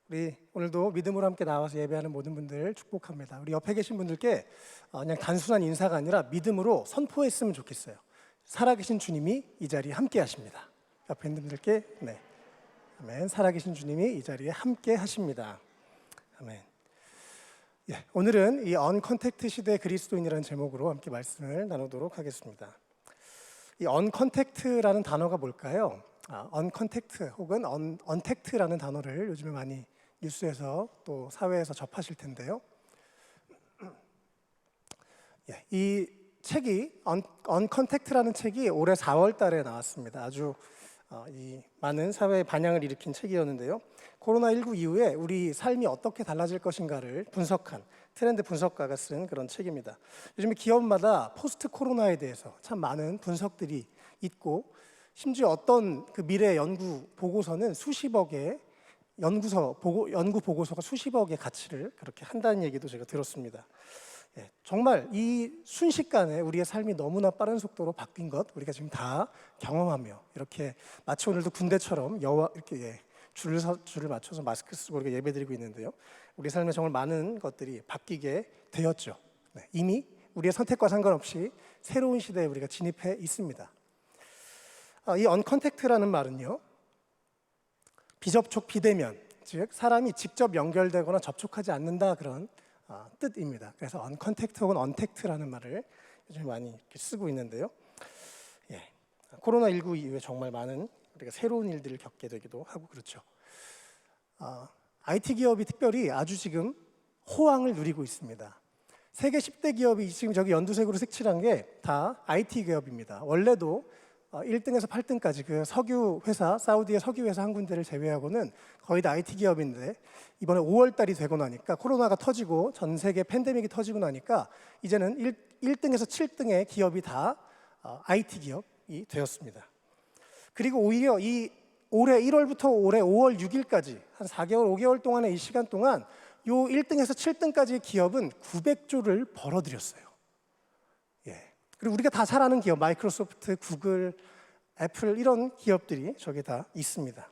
우리 오늘도 믿음으로 함께 나와서 예배하는 모든 분들 축복합니다. 우리 옆에 계신 분들께 그냥 단순한 인사가 아니라 믿음으로 선포했으면 좋겠어요. 살아계신 주님이 이 자리에 함께 하십니다. 옆에 있는 분들께 아멘. 살아계신 주님이 이 자리에 함께 하십니다. 아멘. 오늘은 이 언컨택트 시대 그리스도인이라는 제목으로 함께 말씀을 나누도록 하겠습니다. 이 언컨택트라는 단어가 뭘까요? 언컨택트 혹은 언택트라는 단어를 요즘에 많이 뉴스에서 또 사회에서 접하실 텐데요. 이 책이 언컨택트라는 책이 올해 4월 달에 나왔습니다. 아주 이 많은 사회에 반향을 일으킨 책이었는데요. 코로나19 이후에 우리 삶이 어떻게 달라질 것인가를 분석한 트렌드 분석가가 쓴 그런 책입니다. 요즘에 기업마다 포스트 코로나에 대해서 참 많은 분석들이 있고, 심지어 어떤 그 미래 연구 보고서는 수십억의 연구 보고서가 수십억의 가치를 그렇게 한다는 얘기도 제가 들었습니다. 정말 이 순식간에 우리의 삶이 너무나 빠른 속도로 바뀐 것 우리가 지금 다 경험하며, 이렇게 마치 오늘도 군대처럼 이렇게 줄을 맞춰서 마스크 쓰고 이렇게 예배드리고 있는데요. 우리 삶에 정말 많은 것들이 바뀌게 되었죠. 이미 우리의 선택과 상관없이 새로운 시대에 우리가 진입해 있습니다. 이 언컨택트라는 말은요, 비접촉, 비대면, 즉 사람이 직접 연결되거나 접촉하지 않는다, 그런 뜻입니다. 그래서 언컨택트 혹은 언택트라는 말을 요즘 많이 이렇게 쓰고 있는데요. 코로나19 이후에 정말 많은 우리가 새로운 일들을 겪게 되기도 하고 그렇죠. IT 기업이 특별히 아주 지금 호황을 누리고 있습니다. 세계 10대 기업이 지금 저기 연두색으로 색칠한 게 다 IT 기업입니다. 원래도 1등에서 8등까지 그 석유 회사, 사우디의 석유 회사 한 군데를 제외하고는 거의 다 IT 기업인데, 이번에 5월 달이 되고 나니까 코로나가 터지고 전 세계 팬데믹이 터지고 나니까 이제는 1등에서 7등의 기업이 다 IT 기업이 되었습니다. 그리고 오히려 이 올해 1월부터 올해 5월 6일까지 한 4개월, 5개월 동안의 이 시간 동안 요 1등에서 7등까지의 기업은 900조를 벌어들였어요. 그리고 우리가 다 잘 아는 기업, 마이크로소프트, 구글, 애플, 이런 기업들이 저기 다 있습니다.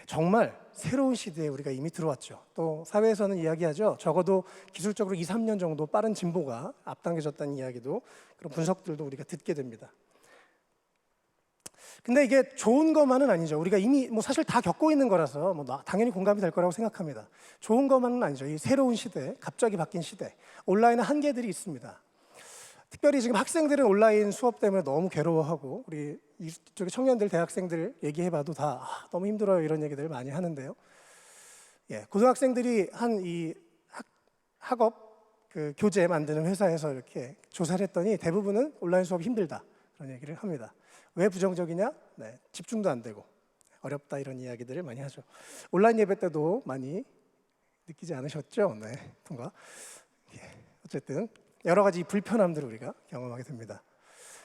정말 새로운 시대에 우리가 이미 들어왔죠. 또 사회에서는 이야기하죠. 적어도 기술적으로 2, 3년 정도 빠른 진보가 앞당겨졌다는 이야기도, 그런 분석들도 우리가 듣게 됩니다. 근데 이게 좋은 것만은 아니죠. 우리가 이미 사실 다 겪고 있는 거라서 당연히 공감이 될 거라고 생각합니다. 좋은 것만은 아니죠. 이 새로운 시대, 갑자기 바뀐 시대, 온라인의 한계들이 있습니다. 특별히 지금 학생들은 온라인 수업 때문에 너무 괴로워하고, 우리 이쪽에 청년들, 대학생들 얘기해봐도 다 너무 힘들어요, 이런 얘기들 많이 하는데요. 고등학생들이 한 이 학업 그 교재 만드는 회사에서 이렇게 조사를 했더니 대부분은 온라인 수업이 힘들다, 그런 얘기를 합니다. 왜 부정적이냐? 집중도 안 되고 어렵다, 이런 이야기들을 많이 하죠. 온라인 예배 때도 많이 느끼지 않으셨죠? 통과. 어쨌든 여러 가지 불편함들을 우리가 경험하게 됩니다.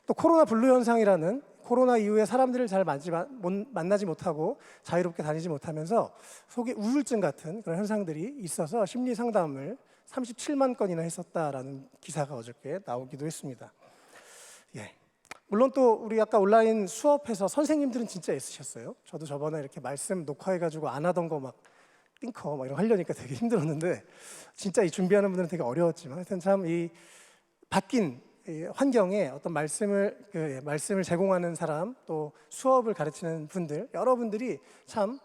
또 코로나 블루 현상이라는, 코로나 이후에 사람들을 잘 만나지 못하고 자유롭게 다니지 못하면서 속에 우울증 같은 그런 현상들이 있어서 심리 상담을 37만 건이나 했었다라는 기사가 어저께 나오기도 했습니다. 물론 또 우리 아까 온라인 수업해서 선생님들은 진짜 애쓰셨어요. 저도 저번에 이렇게 말씀 녹화해가지고 안 하던 거 막 띵커 이런 거 하려니까 되게 힘들었는데, 진짜 이 준비하는 분들은 되게 어려웠지만, 하여튼 참 이 바뀐 이 환경에 어떤 말씀을 제공하는 사람, 또 수업을 가르치는 분들, 여러분들이 참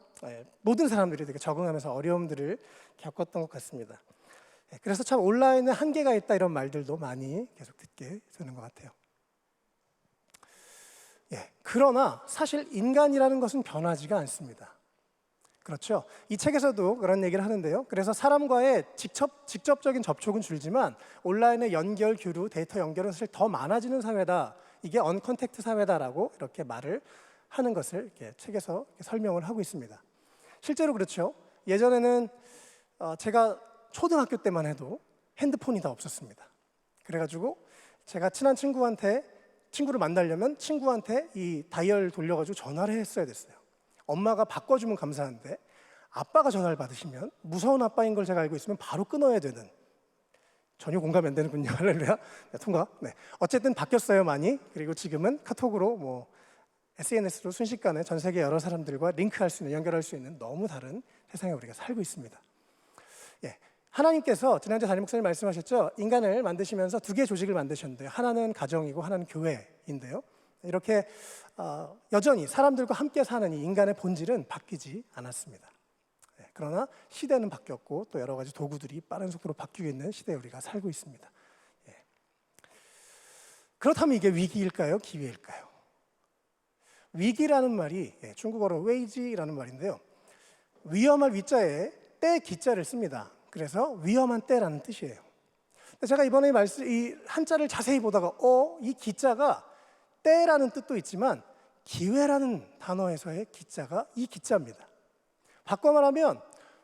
모든 사람들이 되게 적응하면서 어려움들을 겪었던 것 같습니다. 그래서 참 온라인에 한계가 있다, 이런 말들도 많이 계속 듣게 되는 것 같아요. 그러나 사실 인간이라는 것은 변하지가 않습니다. 그렇죠. 이 책에서도 그런 얘기를 하는데요. 그래서 사람과의 직접적인 접촉은 줄지만 온라인의 연결, 교류, 데이터 연결은 사실 더 많아지는 사회다. 이게 언컨택트 사회다라고 이렇게 말을 하는 것을 이렇게 책에서 이렇게 설명을 하고 있습니다. 실제로 그렇죠. 예전에는 제가 초등학교 때만 해도 핸드폰이 다 없었습니다. 그래가지고 제가 친한 친구를 만나려면 친구한테 이 다이얼 돌려가지고 전화를 했어야 됐어요. 엄마가 바꿔주면 감사한데 아빠가 전화를 받으시면, 무서운 아빠인 걸 제가 알고 있으면 바로 끊어야 되는, 전혀 공감이 안 되는군요. 할렐루야. 통과. 어쨌든 바뀌었어요, 많이. 그리고 지금은 카톡으로 SNS로 순식간에 전 세계 여러 사람들과 링크할 수 있는, 연결할 수 있는 너무 다른 세상에 우리가 살고 있습니다. 예, 하나님께서 지난주에 담임 목사님 말씀하셨죠. 인간을 만드시면서 두 개의 조직을 만드셨는데요. 하나는 가정이고 하나는 교회인데요. 이렇게 여전히 사람들과 함께 사는 이 인간의 본질은 바뀌지 않았습니다. 그러나 시대는 바뀌었고 또 여러 가지 도구들이 빠른 속도로 바뀌고 있는 시대에 우리가 살고 있습니다. 그렇다면 이게 위기일까요? 기회일까요? 위기라는 말이 중국어로 웨이지라는 말인데요. 위험할 위자에 때 기자를 씁니다. 그래서 위험한 때라는 뜻이에요. 제가 이번에 이 한자를 자세히 보다가 이 기자가 때라는 뜻도 있지만 기회라는 단어에서의 기자가 이 기자입니다. 바꿔 말하면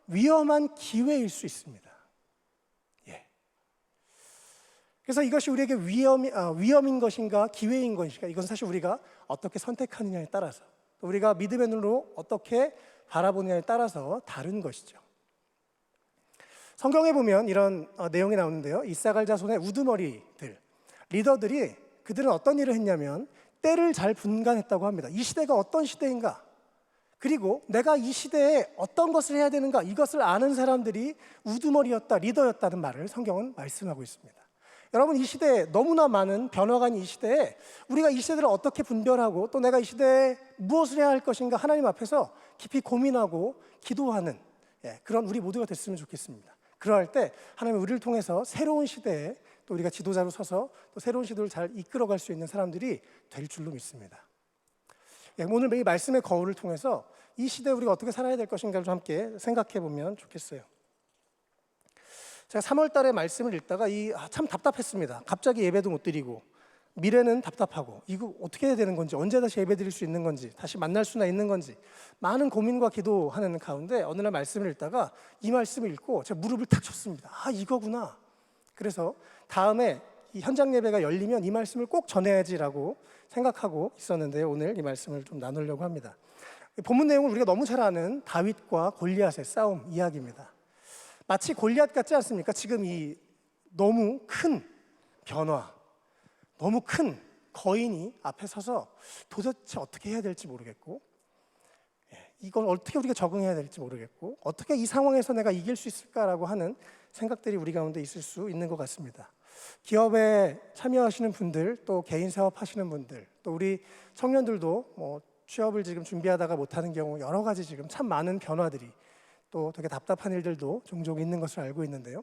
위험한 기회일 수 있습니다. 그래서 이것이 우리에게 위험인 것인가 기회인 것인가, 이건 사실 우리가 어떻게 선택하느냐에 따라서, 또 우리가 믿음의 눈으로 어떻게 바라보느냐에 따라서 다른 것이죠. 성경에 보면 이런 내용이 나오는데요. 이사갈 자손의 우두머리들, 리더들이 그들은 어떤 일을 했냐면 때를 잘 분간했다고 합니다. 이 시대가 어떤 시대인가, 그리고 내가 이 시대에 어떤 것을 해야 되는가, 이것을 아는 사람들이 우두머리였다, 리더였다는 말을 성경은 말씀하고 있습니다. 여러분, 이 시대에 너무나 많은 변화가 있는 이 시대에 우리가 이 시대를 어떻게 분별하고 또 내가 이 시대에 무엇을 해야 할 것인가 하나님 앞에서 깊이 고민하고 기도하는 그런 우리 모두가 됐으면 좋겠습니다. 그러할 때 하나님은 우리를 통해서 새로운 시대에 또 우리가 지도자로 서서 또 새로운 시도를 잘 이끌어갈 수 있는 사람들이 될 줄로 믿습니다. 오늘 이 말씀의 거울을 통해서 이 시대에 우리가 어떻게 살아야 될 것인가를 좀 함께 생각해 보면 좋겠어요. 제가 3월 달에 말씀을 읽다가 참 답답했습니다. 갑자기 예배도 못 드리고 미래는 답답하고 이거 어떻게 해야 되는 건지, 언제 다시 예배 드릴 수 있는 건지, 다시 만날 수나 있는 건지 많은 고민과 기도하는 가운데 어느 날 말씀을 읽다가 이 말씀을 읽고 제가 무릎을 탁 쳤습니다. 이거구나. 그래서 다음에 이 현장 예배가 열리면 이 말씀을 꼭 전해야지라고 생각하고 있었는데 오늘 이 말씀을 좀 나누려고 합니다. 본문 내용은 우리가 너무 잘 아는 다윗과 골리앗의 싸움 이야기입니다. 마치 골리앗 같지 않습니까? 지금 이 너무 큰 변화, 너무 큰 거인이 앞에 서서 도대체 어떻게 해야 될지 모르겠고, 이걸 어떻게 우리가 적응해야 될지 모르겠고, 어떻게 이 상황에서 내가 이길 수 있을까라고 하는 생각들이 우리 가운데 있을 수 있는 것 같습니다. 기업에 참여하시는 분들, 또 개인 사업하시는 분들, 또 우리 청년들도 취업을 지금 준비하다가 못하는 경우 여러 가지 지금 참 많은 변화들이, 또 되게 답답한 일들도 종종 있는 것을 알고 있는데요.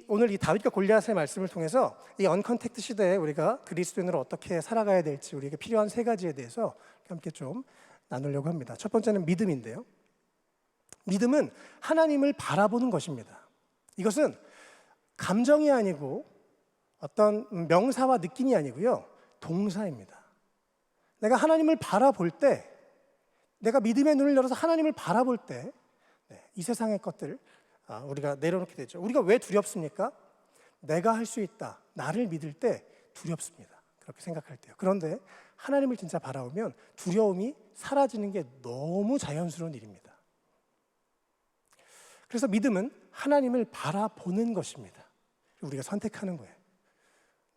오늘 이 다윗과 골리앗의 말씀을 통해서 이 언컨택트 시대에 우리가 그리스도인으로 어떻게 살아가야 될지 우리에게 필요한 세 가지에 대해서 함께 좀 나누려고 합니다. 첫 번째는 믿음인데요. 믿음은 하나님을 바라보는 것입니다. 이것은 감정이 아니고 어떤 명사와 느낌이 아니고요, 동사입니다. 내가 하나님을 바라볼 때, 내가 믿음의 눈을 열어서 하나님을 바라볼 때 이 세상의 것들 우리가 내려놓게 되죠. 우리가 왜 두렵습니까? 내가 할 수 있다, 나를 믿을 때 두렵습니다. 그렇게 생각할 때요. 그런데 하나님을 진짜 바라보면 두려움이 사라지는 게 너무 자연스러운 일입니다. 그래서 믿음은 하나님을 바라보는 것입니다. 우리가 선택하는 거예요.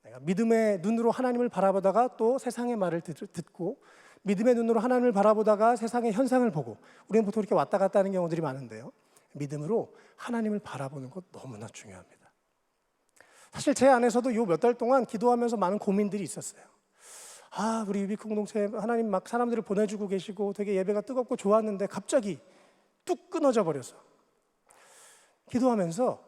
내가 믿음의 눈으로 하나님을 바라보다가 또 세상의 말을 듣고, 믿음의 눈으로 하나님을 바라보다가 세상의 현상을 보고, 우리는 보통 이렇게 왔다 갔다 하는 경우들이 많은데요, 믿음으로 하나님을 바라보는 것 너무나 중요합니다. 사실 제 안에서도 요 몇 달 동안 기도하면서 많은 고민들이 있었어요. 우리 유비 공동체 하나님 막 사람들을 보내주고 계시고 되게 예배가 뜨겁고 좋았는데 갑자기 뚝 끊어져 버려서 기도하면서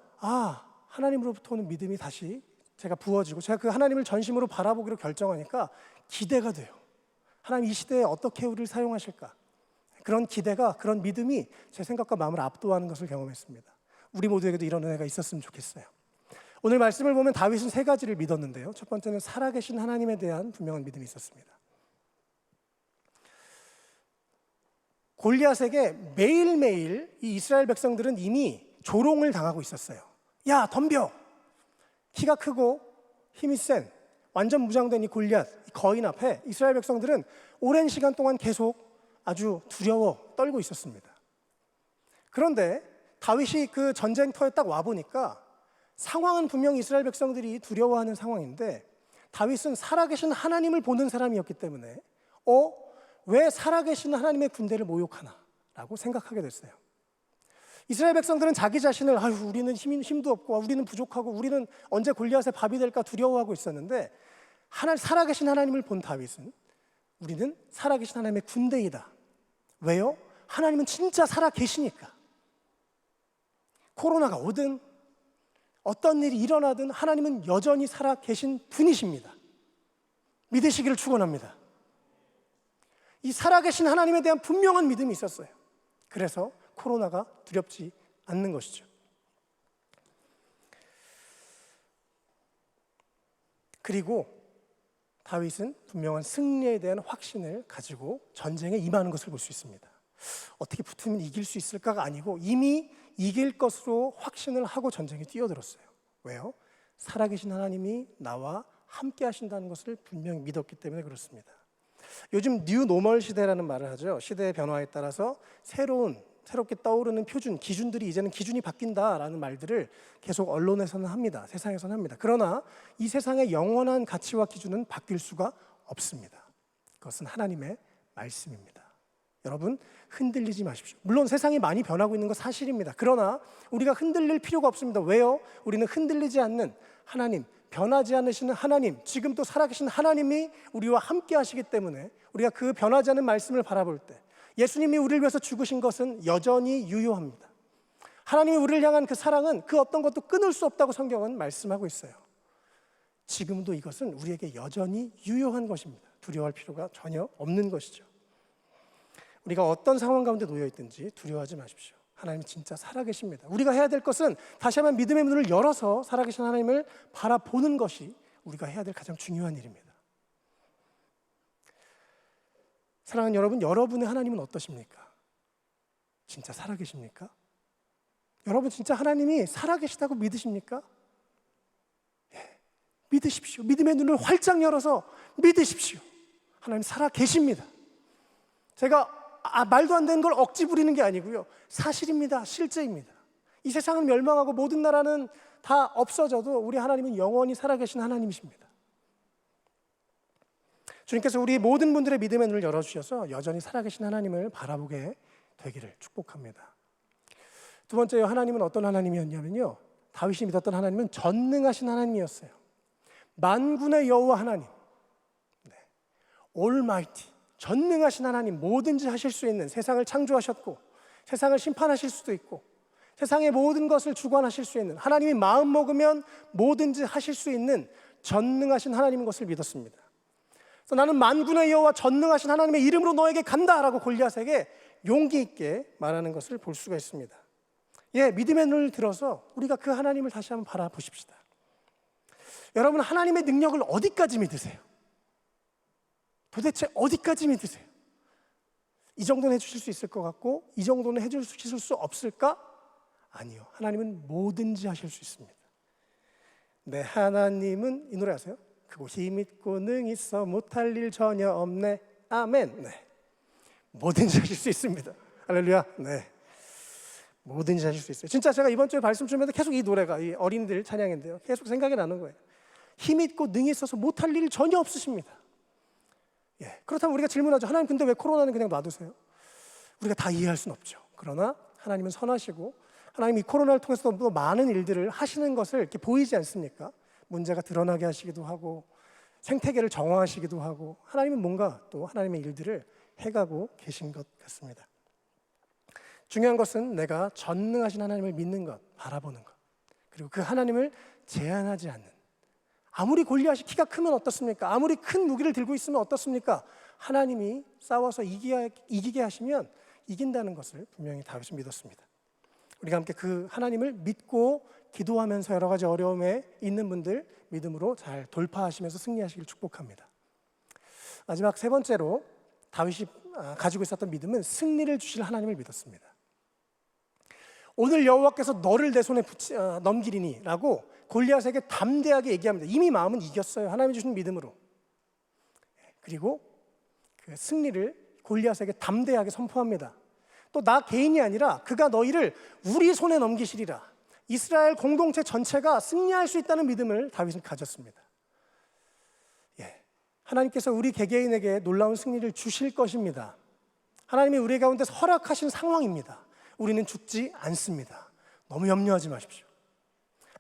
하나님으로부터 오는 믿음이 다시 제가 부어지고, 제가 그 하나님을 전심으로 바라보기로 결정하니까 기대가 돼요. 하나님 이 시대에 어떻게 우리를 사용하실까? 그런 기대가, 그런 믿음이 제 생각과 마음을 압도하는 것을 경험했습니다. 우리 모두에게도 이런 은혜가 있었으면 좋겠어요. 오늘 말씀을 보면 다윗은 세 가지를 믿었는데요. 첫 번째는 살아계신 하나님에 대한 분명한 믿음이 있었습니다. 골리앗에게 매일매일 이 이스라엘 백성들은 이미 조롱을 당하고 있었어요. 야, 덤벼! 키가 크고 힘이 센 완전 무장된 이 골리앗, 이 거인 앞에 이스라엘 백성들은 오랜 시간 동안 계속 아주 두려워 떨고 있었습니다. 그런데 다윗이 그 전쟁터에 딱 와보니까 상황은 분명히 이스라엘 백성들이 두려워하는 상황인데, 다윗은 살아계신 하나님을 보는 사람이었기 때문에 왜 살아계신 하나님의 군대를 모욕하나 라고 생각하게 됐어요. 이스라엘 백성들은 자기 자신을 우리는 힘도 없고 우리는 부족하고 우리는 언제 골리앗의 밥이 될까 두려워하고 있었는데 살아계신 하나님을 본 다윗은 우리는 살아계신 하나님의 군대이다. 왜요? 하나님은 진짜 살아계시니까. 코로나가 오든 어떤 일이 일어나든 하나님은 여전히 살아계신 분이십니다. 믿으시기를 축원합니다. 이 살아계신 하나님에 대한 분명한 믿음이 있었어요. 그래서 코로나가 두렵지 않는 것이죠. 그리고 다윗은 분명한 승리에 대한 확신을 가지고 전쟁에 임하는 것을 볼 수 있습니다. 어떻게 붙으면 이길 수 있을까가 아니고 이미 이길 것으로 확신을 하고 전쟁에 뛰어들었어요. 왜요? 살아계신 하나님이 나와 함께 하신다는 것을 분명히 믿었기 때문에 그렇습니다. 요즘 뉴 노멀 시대라는 말을 하죠. 시대의 변화에 따라서 새롭게 떠오르는 표준, 기준들이 이제는 기준이 바뀐다라는 말들을 계속 언론에서는 합니다. 세상에서는 합니다. 그러나 이 세상의 영원한 가치와 기준은 바뀔 수가 없습니다. 그것은 하나님의 말씀입니다. 여러분, 흔들리지 마십시오. 물론 세상이 많이 변하고 있는 건 사실입니다. 그러나 우리가 흔들릴 필요가 없습니다. 왜요? 우리는 흔들리지 않는 하나님, 변하지 않으시는 하나님, 지금 또 살아계신 하나님이 우리와 함께 하시기 때문에 우리가 그 변하지 않는 말씀을 바라볼 때 예수님이 우리를 위해서 죽으신 것은 여전히 유효합니다. 하나님이 우리를 향한 그 사랑은 그 어떤 것도 끊을 수 없다고 성경은 말씀하고 있어요. 지금도 이것은 우리에게 여전히 유효한 것입니다. 두려워할 필요가 전혀 없는 것이죠. 우리가 어떤 상황 가운데 놓여 있든지 두려워하지 마십시오. 하나님이 진짜 살아계십니다. 우리가 해야 될 것은 다시 한번 믿음의 문을 열어서 살아계신 하나님을 바라보는 것이 우리가 해야 될 가장 중요한 일입니다. 사랑하는 여러분, 여러분의 하나님은 어떠십니까? 진짜 살아계십니까? 여러분 진짜 하나님이 살아계시다고 믿으십니까? 예, 믿으십시오. 믿음의 눈을 활짝 열어서 믿으십시오. 하나님 살아계십니다. 제가 말도 안 되는 걸 억지 부리는 게 아니고요, 사실입니다. 실제입니다. 이 세상은 멸망하고 모든 나라는 다 없어져도 우리 하나님은 영원히 살아계신 하나님이십니다. 주님께서 우리 모든 분들의 믿음의 눈을 열어주셔서 여전히 살아계신 하나님을 바라보게 되기를 축복합니다. 두 번째요, 하나님은 어떤 하나님이었냐면요, 다윗이 믿었던 하나님은 전능하신 하나님이었어요. 만군의 여호와 하나님, 올마이티, 전능하신 하나님, 뭐든지 하실 수 있는, 세상을 창조하셨고 세상을 심판하실 수도 있고 세상의 모든 것을 주관하실 수 있는, 하나님이 마음 먹으면 뭐든지 하실 수 있는 전능하신 하나님인 것을 믿었습니다. 그래서 나는 만군의 여호와 전능하신 하나님의 이름으로 너에게 간다라고 골리앗에게 용기 있게 말하는 것을 볼 수가 있습니다. 예, 믿음의 눈을 들어서 우리가 그 하나님을 다시 한번 바라보십시다. 여러분, 하나님의 능력을 어디까지 믿으세요? 도대체 어디까지 믿으세요? 이 정도는 해주실 수 있을 것 같고 이 정도는 해주실 수 없을까? 아니요, 하나님은 뭐든지 하실 수 있습니다. 내 하나님은, 이 노래 아세요? 크고 힘 있고 능 있어 못할 일 전혀 없네. 아멘. 네, 뭐든지 하실 수 있습니다. 할렐루야. 네, 뭐든지 하실 수 있어요. 진짜 제가 이번 주에 말씀 주면서 계속 이 노래가, 이 어린이들 찬양인데요, 계속 생각이 나는 거예요. 힘 있고 능이 있어서 못할 일 전혀 없으십니다. 예, 그렇다면 우리가 질문하죠. 하나님, 근데 왜 코로나는 그냥 놔두세요? 우리가 다 이해할 수는 없죠. 그러나 하나님은 선하시고 하나님이 이 코로나를 통해서 또 많은 일들을 하시는 것을 이렇게 보이지 않습니까? 문제가 드러나게 하시기도 하고 생태계를 정화하시기도 하고, 하나님은 뭔가 또 하나님의 일들을 해가고 계신 것 같습니다. 중요한 것은 내가 전능하신 하나님을 믿는 것, 바라보는 것, 그리고 그 하나님을 제한하지 않는, 아무리 골리앗이 키가 크면 어떻습니까? 아무리 큰 무기를 들고 있으면 어떻습니까? 하나님이 싸워서 이기게 하시면 이긴다는 것을 분명히 다윗은 믿었습니다. 우리가 함께 그 하나님을 믿고 기도하면서 여러 가지 어려움에 있는 분들 믿음으로 잘 돌파하시면서 승리하시길 축복합니다. 마지막 세 번째로 다윗이 가지고 있었던 믿음은 승리를 주실 하나님을 믿었습니다. 오늘 여호와께서 너를 내 손에 넘기리니 라고 골리앗에게 담대하게 얘기합니다. 이미 마음은 이겼어요. 하나님이 주신 믿음으로. 그리고 그 승리를 골리앗에게 담대하게 선포합니다. 또 나 개인이 아니라 그가 너희를 우리 손에 넘기시리라. 이스라엘 공동체 전체가 승리할 수 있다는 믿음을 다윗은 가졌습니다. 예, 하나님께서 우리 개개인에게 놀라운 승리를 주실 것입니다. 하나님이 우리 가운데서 허락하신 상황입니다. 우리는 죽지 않습니다. 너무 염려하지 마십시오.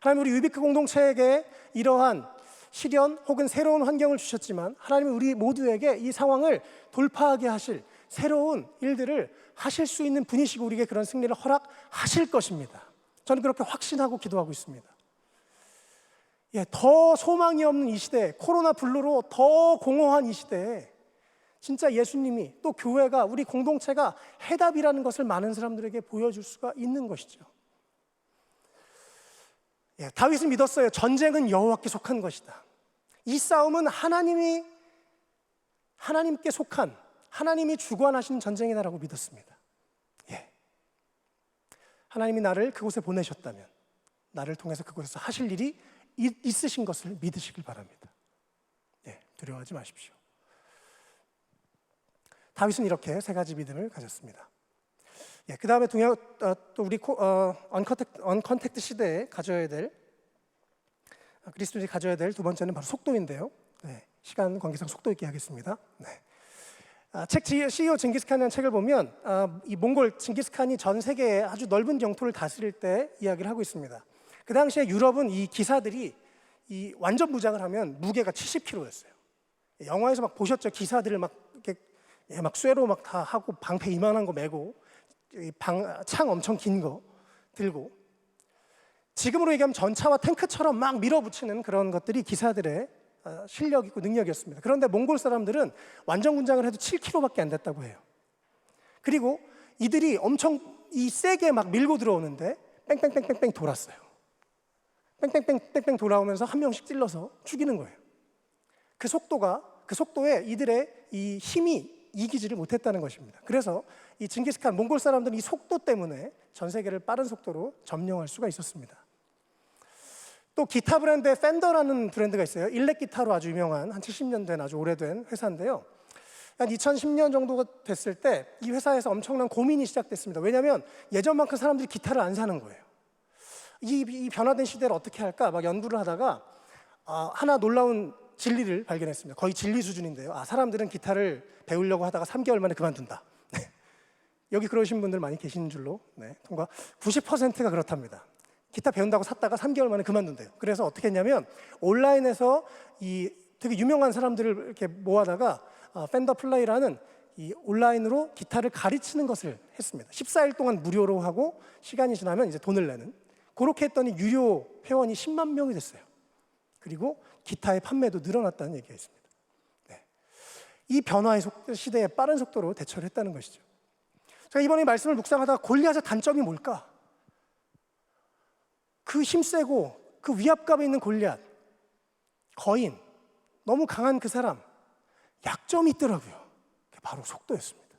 하나님 우리 유비크 공동체에게 이러한 시련 혹은 새로운 환경을 주셨지만 하나님은 우리 모두에게 이 상황을 돌파하게 하실 새로운 일들을 하실 수 있는 분이시고 우리에게 그런 승리를 허락하실 것입니다. 저는 그렇게 확신하고 기도하고 있습니다. 더 소망이 없는 이 시대에, 코로나 블루로 더 공허한 이 시대에 진짜 예수님이, 또 교회가, 우리 공동체가 해답이라는 것을 많은 사람들에게 보여줄 수가 있는 것이죠. 다윗은 믿었어요. 전쟁은 여호와께 속한 것이다. 이 싸움은 하나님께 속한, 하나님이 주관하시는 전쟁이다라고 믿었습니다. 하나님이 나를 그곳에 보내셨다면 나를 통해서 그곳에서 하실 일이 있으신 것을 믿으시길 바랍니다. 두려워하지 마십시오. 다윗은 이렇게 세 가지 믿음을 가졌습니다. 그 다음에 또 우리 언컨택트 시대에 가져야 될, 그리스도인이 가져야 될 두 번째는 바로 속도인데요. 시간 관계상 속도 있게 하겠습니다. 책 CEO 징기스칸이라는 책을 보면 이 몽골 징기스칸이 전 세계에 아주 넓은 영토를 다스릴 때 이야기를 하고 있습니다. 그 당시에 유럽은 이 기사들이 이 완전 무장을 하면 무게가 70kg였어요. 영화에서 막 보셨죠? 기사들을 막 이렇게 막 쇠로 막 다 하고 방패 이만한 거 메고 창 엄청 긴 거 들고, 지금으로 얘기하면 전차와 탱크처럼 막 밀어붙이는 그런 것들이 기사들의 실력 있고 능력이었습니다. 그런데 몽골 사람들은 완전 군장을 해도 7km밖에 안 됐다고 해요. 그리고 이들이 엄청 세게 막 밀고 들어오는데 뺑뺑뺑뺑뺑 돌았어요. 뺑뺑뺑뺑뺑 돌아오면서 한 명씩 찔러서 죽이는 거예요. 그 속도에 이들의 이 힘이 이기지를 못했다는 것입니다. 그래서 이 징기스칸 몽골 사람들은 이 속도 때문에 전 세계를 빠른 속도로 점령할 수가 있었습니다. 또 기타 브랜드의 펜더라는 브랜드가 있어요. 일렉 기타로 아주 유명한, 한 70년 된 아주 오래된 회사인데요. 한 2010년 정도가 됐을 때 이 회사에서 엄청난 고민이 시작됐습니다. 왜냐하면 예전만큼 사람들이 기타를 안 사는 거예요. 이 변화된 시대를 어떻게 할까 막 연구를 하다가 하나 놀라운 진리를 발견했습니다. 거의 진리 수준인데요. 사람들은 기타를 배우려고 하다가 3개월 만에 그만둔다. 여기 그러신 분들 많이 계시는 줄로 통과. 90%가 그렇답니다. 기타 배운다고 샀다가 3개월 만에 그만둔대요. 그래서 어떻게 했냐면 온라인에서 이 되게 유명한 사람들을 이렇게 모아다가 펜더 플레이라는 이 온라인으로 기타를 가르치는 것을 했습니다. 14일 동안 무료로 하고 시간이 지나면 이제 돈을 내는, 그렇게 했더니 유료 회원이 10만 명이 됐어요. 그리고 기타의 판매도 늘어났다는 얘기가 있습니다. 이 변화의 시대에 빠른 속도로 대처를 했다는 것이죠. 제가 이번에 말씀을 묵상하다가 골리앗의 단점이 뭘까? 그 힘세고 그 위압감에 있는 골리앗, 거인, 너무 강한 그 사람, 약점이 있더라고요. 바로 속도였습니다.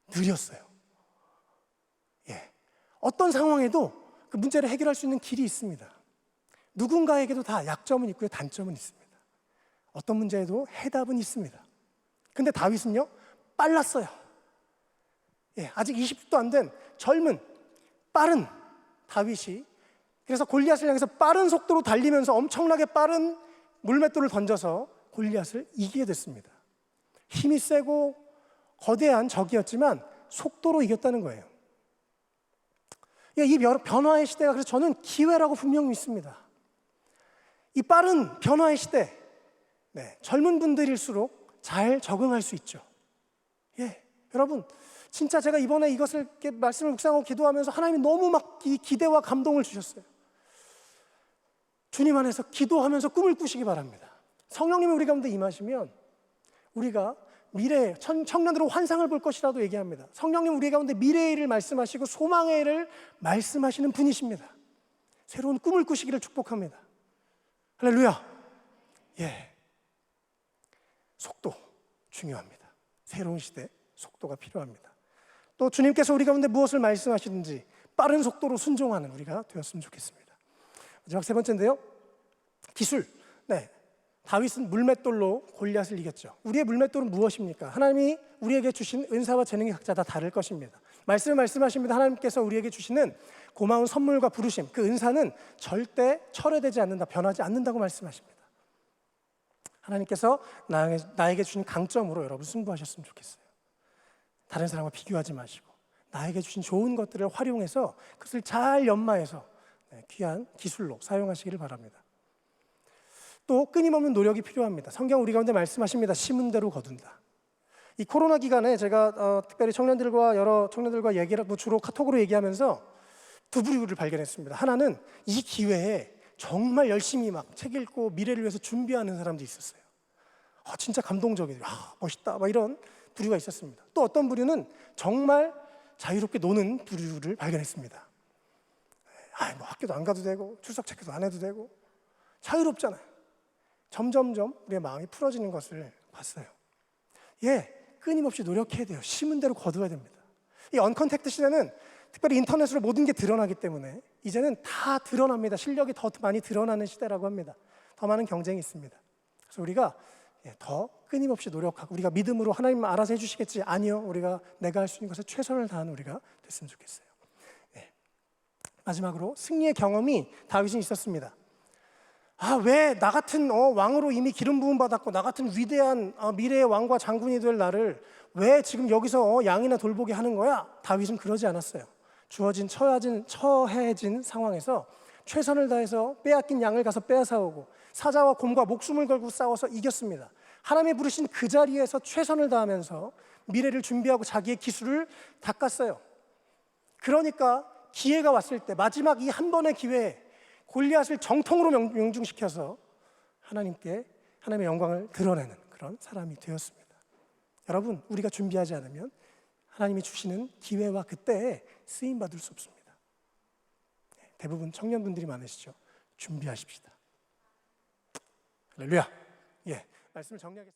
느렸어요. 어떤 상황에도 그 문제를 해결할 수 있는 길이 있습니다. 누군가에게도 다 약점은 있고요, 단점은 있습니다. 어떤 문제에도 해답은 있습니다. 근데 다윗은요, 빨랐어요. 아직 20도 안 된 젊은 빠른 다윗이, 그래서 골리앗을 향해서 빠른 속도로 달리면서 엄청나게 빠른 물맷돌을 던져서 골리앗을 이기게 됐습니다. 힘이 세고 거대한 적이었지만 속도로 이겼다는 거예요. 이 변화의 시대가, 그래서 저는 기회라고 분명히 믿습니다. 이 빠른 변화의 시대, 젊은 분들일수록 잘 적응할 수 있죠. 여러분, 진짜 제가 이번에 이것을 이렇게 말씀을 묵상하고 기도하면서 하나님이 너무 막 이 기대와 감동을 주셨어요. 주님 안에서 기도하면서 꿈을 꾸시기 바랍니다. 성령님이 우리 가운데 임하시면 우리가 미래, 청년들은 환상을 볼 것이라도 얘기합니다. 성령님 우리 가운데 미래의 일을 말씀하시고 소망의 일을 말씀하시는 분이십니다. 새로운 꿈을 꾸시기를 축복합니다. 할렐루야. 속도 중요합니다. 새로운 시대 속도가 필요합니다. 또 주님께서 우리 가운데 무엇을 말씀하시든지 빠른 속도로 순종하는 우리가 되었으면 좋겠습니다. 마지막 세 번째인데요, 기술. 다윗은 물맷돌로 골리앗을 이겼죠. 우리의 물맷돌은 무엇입니까? 하나님이 우리에게 주신 은사와 재능이 각자 다 다를 것입니다. 말씀하십니다. 하나님께서 우리에게 주시는 고마운 선물과 부르심, 그 은사는 절대 철회되지 않는다, 변하지 않는다고 말씀하십니다. 하나님께서 나에게 주신 강점으로 여러분 승부하셨으면 좋겠어요. 다른 사람과 비교하지 마시고 나에게 주신 좋은 것들을 활용해서 그것을 잘 연마해서 귀한 기술로 사용하시기를 바랍니다. 또 끊임없는 노력이 필요합니다. 성경 우리 가운데 말씀하십니다. 심은 대로 거둔다. 이 코로나 기간에 제가 특별히 여러 청년들과 얘기를 주로 카톡으로 얘기하면서 두 부류를 발견했습니다. 하나는 이 기회에 정말 열심히 막 책 읽고 미래를 위해서 준비하는 사람도 있었어요. 진짜 감동적이에요. 멋있다. 막 이런 부류가 있었습니다. 또 어떤 부류는 정말 자유롭게 노는 부류를 발견했습니다. 뭐 학교도 안 가도 되고 출석 체크도 안 해도 되고 자유롭잖아요. 점점점 우리의 마음이 풀어지는 것을 봤어요. 끊임없이 노력해야 돼요. 심은 대로 거둬야 됩니다. 이 언컨택트 시대는 특별히 인터넷으로 모든 게 드러나기 때문에 이제는 다 드러납니다. 실력이 더 많이 드러나는 시대라고 합니다. 더 많은 경쟁이 있습니다. 그래서 우리가 더 끊임없이 노력하고 우리가 믿음으로 하나님 알아서 해주시겠지. 아니요. 우리가 내가 할 수 있는 것에 최선을 다하는 우리가 됐으면 좋겠어요. 마지막으로 승리의 경험이 다윗은 있었습니다. 왜 나 같은 왕으로 이미 기름 부음 받았고 나 같은 위대한 미래의 왕과 장군이 될 나를 왜 지금 여기서 양이나 돌보게 하는 거야? 다윗은 그러지 않았어요. 주어진 처해진 상황에서 최선을 다해서 빼앗긴 양을 가서 빼앗아오고 사자와 곰과 목숨을 걸고 싸워서 이겼습니다. 하나님이 부르신 그 자리에서 최선을 다하면서 미래를 준비하고 자기의 기술을 닦았어요. 그러니까 기회가 왔을 때 마지막 이 한 번의 기회에 골리앗을 정통으로 명중시켜서 하나님의 영광을 드러내는 그런 사람이 되었습니다. 여러분, 우리가 준비하지 않으면 하나님이 주시는 기회와 그때에 쓰임받을 수 없습니다. 대부분 청년분들이 많으시죠. 준비하십시다. 할렐루야. 말씀을 정리하겠습니다.